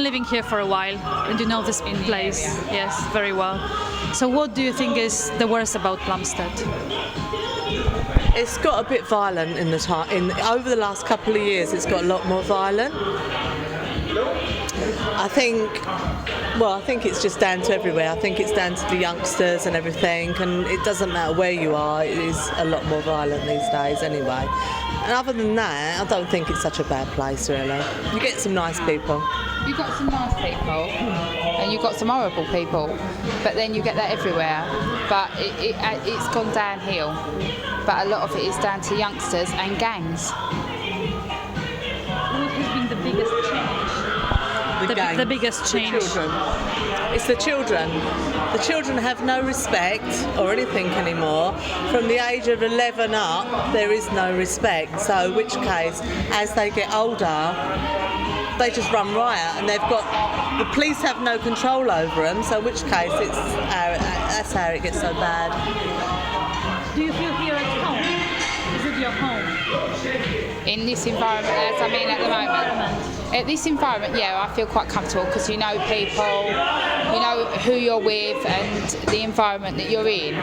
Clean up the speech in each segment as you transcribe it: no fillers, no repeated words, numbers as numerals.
been living here for a while, and you know this place. Yes, very well. So what do you think is the worst about Plumstead? It's got a bit violent in the time. Over the last couple of years, it's got a lot more violent. I think it's just down to everywhere. I think it's down to the youngsters and everything, and it doesn't matter where you are, it is a lot more violent these days anyway. And other than that, I don't think it's such a bad place, really. You get some nice people. You've got some nice people, and you've got some horrible people, but then you get that everywhere. But it's gone downhill. But a lot of it is down to youngsters and gangs. What has been the biggest change? The biggest change. The children. It's the children. The children have no respect or anything anymore. From the age of 11 up, there is no respect. So, in which case, as they get older, they just run riot, and the police have no control over them. So, in which case, that's how it gets so bad. Do you feel here at home? Is it your home? In this environment, as I'm in at the moment. At this environment, yeah, I feel quite comfortable because you know people, you know who you're with and the environment that you're in.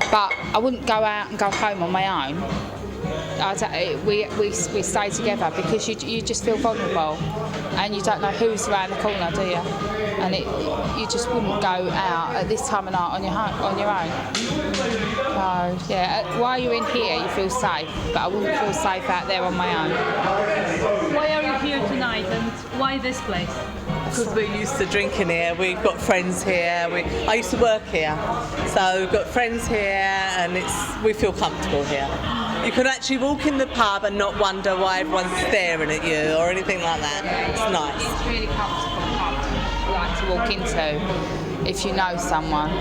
But I wouldn't go out and go home on my own. We stay together because you just feel vulnerable and you don't know who's around the corner, do you? And you just wouldn't go out at this time of night on your own. So yeah, while you're in here you feel safe, but I wouldn't feel safe out there on my own. Why are you here tonight, and why this place? Because we're used to drinking here. We've got friends here. I used to work here, so we've got friends here, and we feel comfortable here. You can actually walk in the pub and not wonder why everyone's staring at you or anything like that. It's nice. It's really comfortable pub to walk into if you know someone.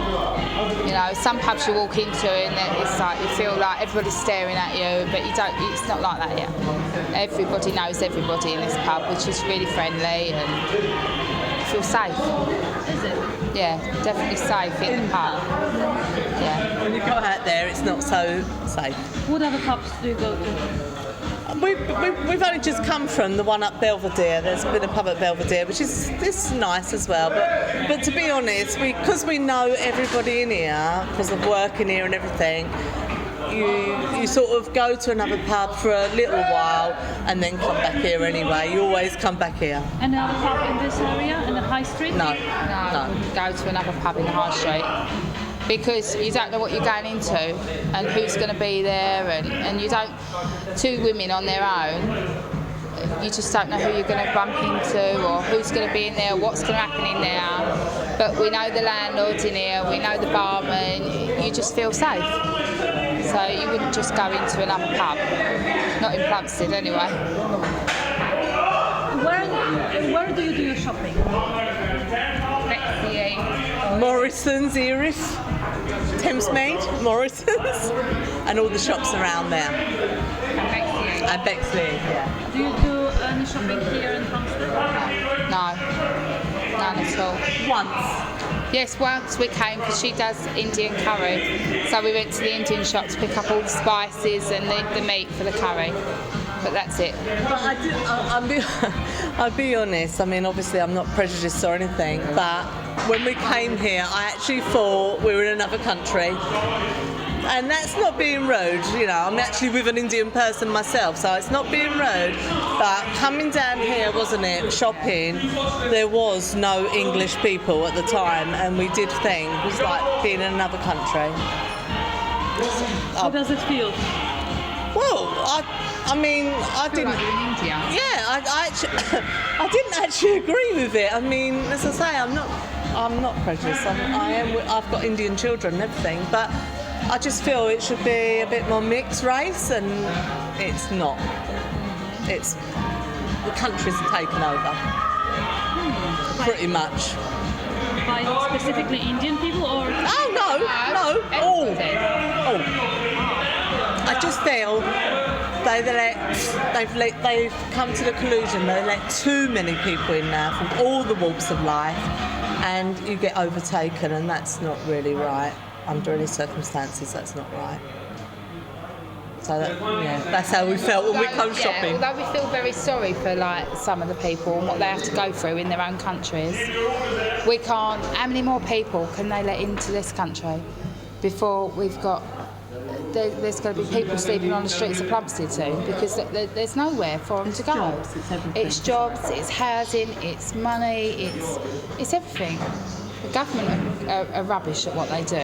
You know, some pubs you walk into and it's like you feel like everybody's staring at you, but you don't. It's not like that here. Everybody knows everybody in this pub, which is really friendly and you feel safe. Is it? Yeah, definitely safe in the pub. Yeah. When you go out there, it's not so safe. What other pubs do you go to? We've only just come from the one up Belvedere. There's been a pub at Belvedere, which is nice as well. But to be honest, because we know everybody in here, because of work in here and everything, you sort of go to another pub for a little while and then come back here anyway. You always come back here. Another pub in this area, in the high street? No. Go to another pub in the high street. Because you don't know what you're going into and who's going to be there, and you don't. Two women on their own, you just don't know who you're going to bump into or who's going to be in there, what's going to happen in there. But we know the landlords in here, we know the barman. You just feel safe. So you wouldn't just go into another pub, not in Plumstead anyway. Where do you do your shopping? Morrison's, Erith, Thamesmead, Morrison's, and all the shops around there. And Bexley, yeah. Do you do any shopping here in Plumstead? No, none at all. Once. Yes, once we came because she does Indian curry. So we went to the Indian shop to pick up all the spices and the meat for the curry. But that's it. But I'll be honest, I mean, obviously I'm not prejudiced or anything, but when we came here, I actually thought we were in another country. And that's not being rude, you know, I'm actually with an Indian person myself, so it's not being rude. But coming down here, wasn't it, shopping, there was no English people at the time, and we did think it was like being in another country. How does it feel? Well, I mean, I didn't. Like you're in India. Yeah, I didn't actually agree with it. I mean, as I say, I'm not prejudiced. I've got Indian children and everything, but I just feel it should be a bit more mixed race, and it's not. It's the country's taken over, pretty much. By specifically Indian people, or? Oh no, all. I just feel they've come to the conclusion they let too many people in now from all the walks of life, and you get overtaken, and that's not really right. Under any circumstances, that's not right. So that's how we felt when we come shopping. Although we feel very sorry for like some of the people and what they have to go through in their own countries, we can't. How many more people can they let into this country before we've got? There's going to be people sleeping on the streets of Plumstead soon because there's nowhere for them to go. It's jobs, it's housing, it's money, it's everything. The government are rubbish at what they do.